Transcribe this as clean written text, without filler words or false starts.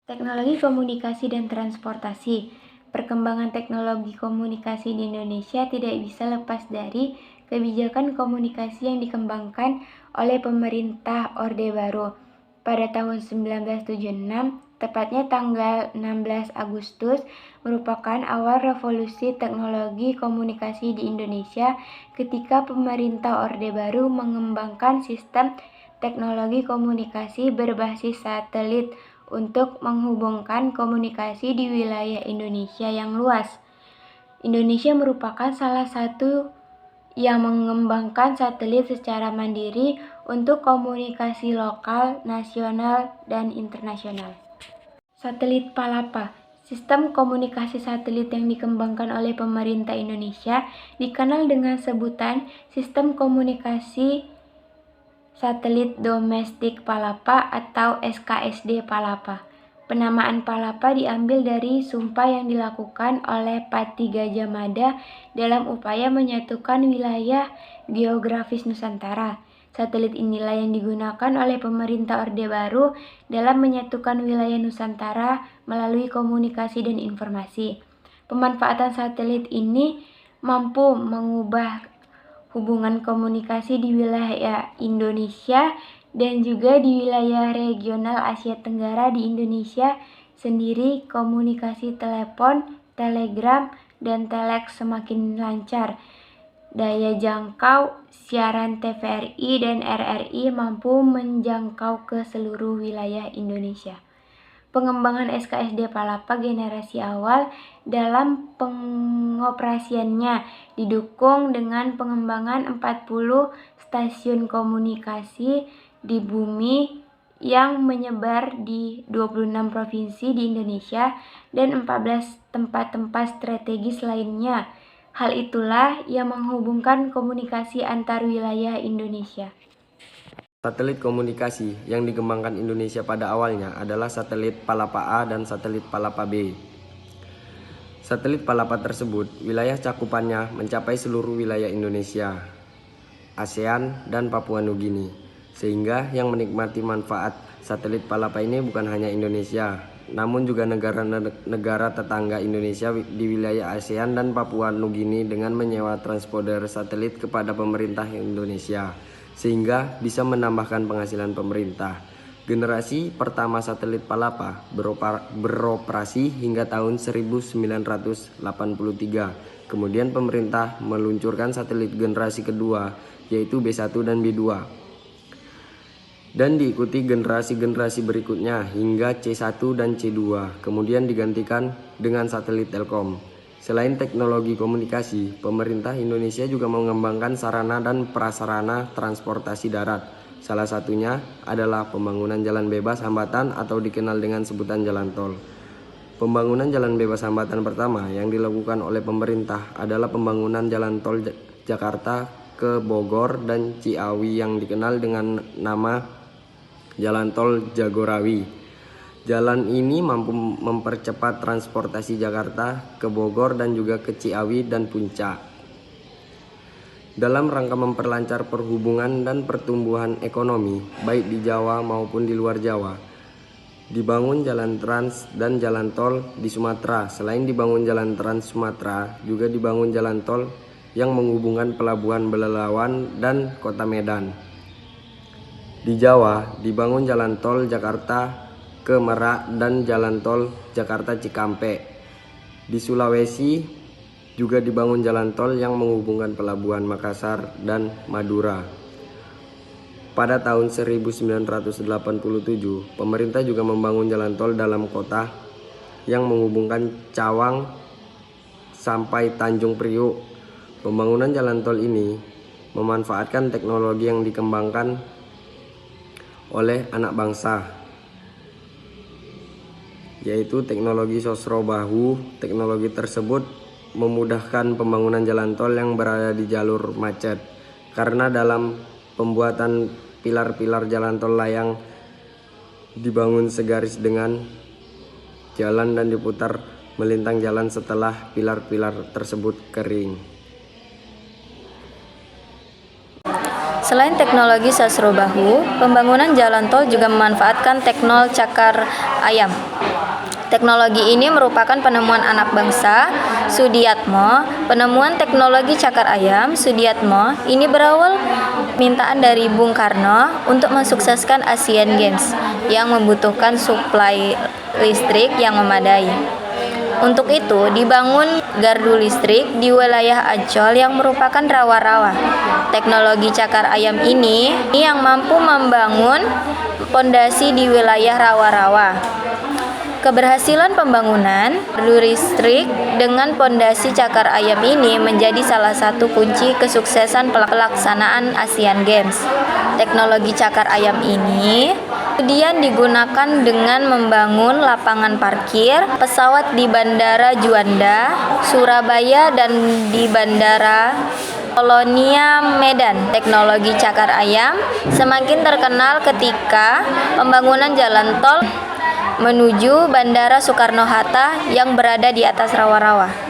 Teknologi komunikasi dan transportasi. Perkembangan teknologi komunikasi di Indonesia tidak bisa lepas dari kebijakan komunikasi yang dikembangkan oleh pemerintah Orde Baru. Pada tahun 1976, tepatnya tanggal 16 Agustus, merupakan awal revolusi teknologi komunikasi di Indonesia ketika pemerintah Orde Baru mengembangkan sistem teknologi komunikasi berbasis satelit untuk menghubungkan komunikasi di wilayah Indonesia yang luas. Indonesia merupakan salah satu yang mengembangkan satelit secara mandiri untuk komunikasi lokal, nasional, dan internasional. Satelit Palapa. Sistem komunikasi satelit yang dikembangkan oleh pemerintah Indonesia dikenal dengan sebutan Sistem Komunikasi Satelit Domestik Palapa atau SKSD Palapa. Penamaan Palapa diambil dari sumpah yang dilakukan oleh Pati Gajah Mada dalam upaya menyatukan wilayah geografis Nusantara. Satelit inilah yang digunakan oleh pemerintah Orde Baru dalam menyatukan wilayah Nusantara melalui komunikasi dan informasi. Pemanfaatan satelit ini mampu mengubah hubungan komunikasi di wilayah Indonesia dan juga di wilayah regional Asia Tenggara. Di Indonesia sendiri komunikasi telepon, telegram, dan telex semakin lancar. Daya jangkau siaran TVRI dan RRI mampu menjangkau ke seluruh wilayah Indonesia. Pengembangan SKSD Palapa generasi awal dalam pengoperasiannya didukung dengan pengembangan 40 stasiun komunikasi di bumi yang menyebar di 26 provinsi di Indonesia dan 14 tempat-tempat strategis lainnya. Hal itulah yang menghubungkan komunikasi antar wilayah Indonesia. Satelit komunikasi yang dikembangkan Indonesia pada awalnya adalah satelit Palapa A dan satelit Palapa B. Satelit Palapa tersebut, wilayah cakupannya mencapai seluruh wilayah Indonesia, ASEAN, dan Papua Nugini. Sehingga yang menikmati manfaat satelit Palapa ini bukan hanya Indonesia, namun juga negara tetangga Indonesia di wilayah ASEAN dan Papua Nugini dengan menyewa transponder satelit kepada pemerintah Indonesia, sehingga bisa menambahkan penghasilan pemerintah. Generasi pertama satelit Palapa beroperasi hingga tahun 1983. Kemudian pemerintah meluncurkan satelit generasi kedua, yaitu B1 dan B2. Dan diikuti generasi-generasi berikutnya hingga C1 dan C2, kemudian digantikan dengan satelit Telkom. Selain teknologi komunikasi, pemerintah Indonesia juga mengembangkan sarana dan prasarana transportasi darat. Salah satunya adalah pembangunan jalan bebas hambatan atau dikenal dengan sebutan jalan tol. Pembangunan jalan bebas hambatan pertama yang dilakukan oleh pemerintah adalah pembangunan jalan tol Jakarta ke Bogor dan Ciawi yang dikenal dengan nama Jalan Tol Jagorawi. Jalan ini mampu mempercepat transportasi Jakarta ke Bogor dan juga ke Ciawi dan Puncak. Dalam rangka memperlancar perhubungan dan pertumbuhan ekonomi, baik di Jawa maupun di luar Jawa, dibangun jalan trans dan jalan tol di Sumatera. Selain dibangun jalan trans Sumatera, juga dibangun jalan tol yang menghubungkan pelabuhan Belelawan dan kota Medan. Di Jawa, dibangun jalan tol Jakarta ke Merak dan jalan tol Jakarta Cikampek. Di Sulawesi juga dibangun jalan tol yang menghubungkan pelabuhan Makassar dan Madura. Pada tahun 1987, pemerintah juga membangun jalan tol dalam kota yang menghubungkan Cawang sampai Tanjung Priuk. Pembangunan jalan tol ini memanfaatkan teknologi yang dikembangkan oleh anak bangsa, yaitu teknologi Sosrobahu. Teknologi tersebut memudahkan pembangunan jalan tol yang berada di jalur macet, karena dalam pembuatan pilar-pilar jalan tol layang dibangun segaris dengan jalan dan diputar melintang jalan setelah pilar-pilar tersebut kering. Selain teknologi Sasrobahu, pembangunan jalan tol juga memanfaatkan teknologi cakar ayam. Teknologi ini merupakan penemuan anak bangsa, Sudiatmo. Penemuan teknologi cakar ayam, Sudiatmo, ini berawal mintaan dari Bung Karno untuk mensukseskan Asian Games yang membutuhkan suplai listrik yang memadai. Untuk itu, dibangun gardu listrik di wilayah Ancol yang merupakan rawa-rawa. Teknologi cakar ayam ini yang mampu membangun pondasi di wilayah rawa-rawa. Keberhasilan pembangunan gardu listrik dengan pondasi cakar ayam ini menjadi salah satu kunci kesuksesan pelaksanaan Asian Games. Teknologi cakar ayam ini kemudian digunakan dengan membangun lapangan parkir pesawat di Bandara Juanda, Surabaya, dan di Bandara Kolonia Medan. Teknologi cakar ayam semakin terkenal ketika pembangunan jalan tol menuju Bandara Soekarno-Hatta yang berada di atas rawa-rawa.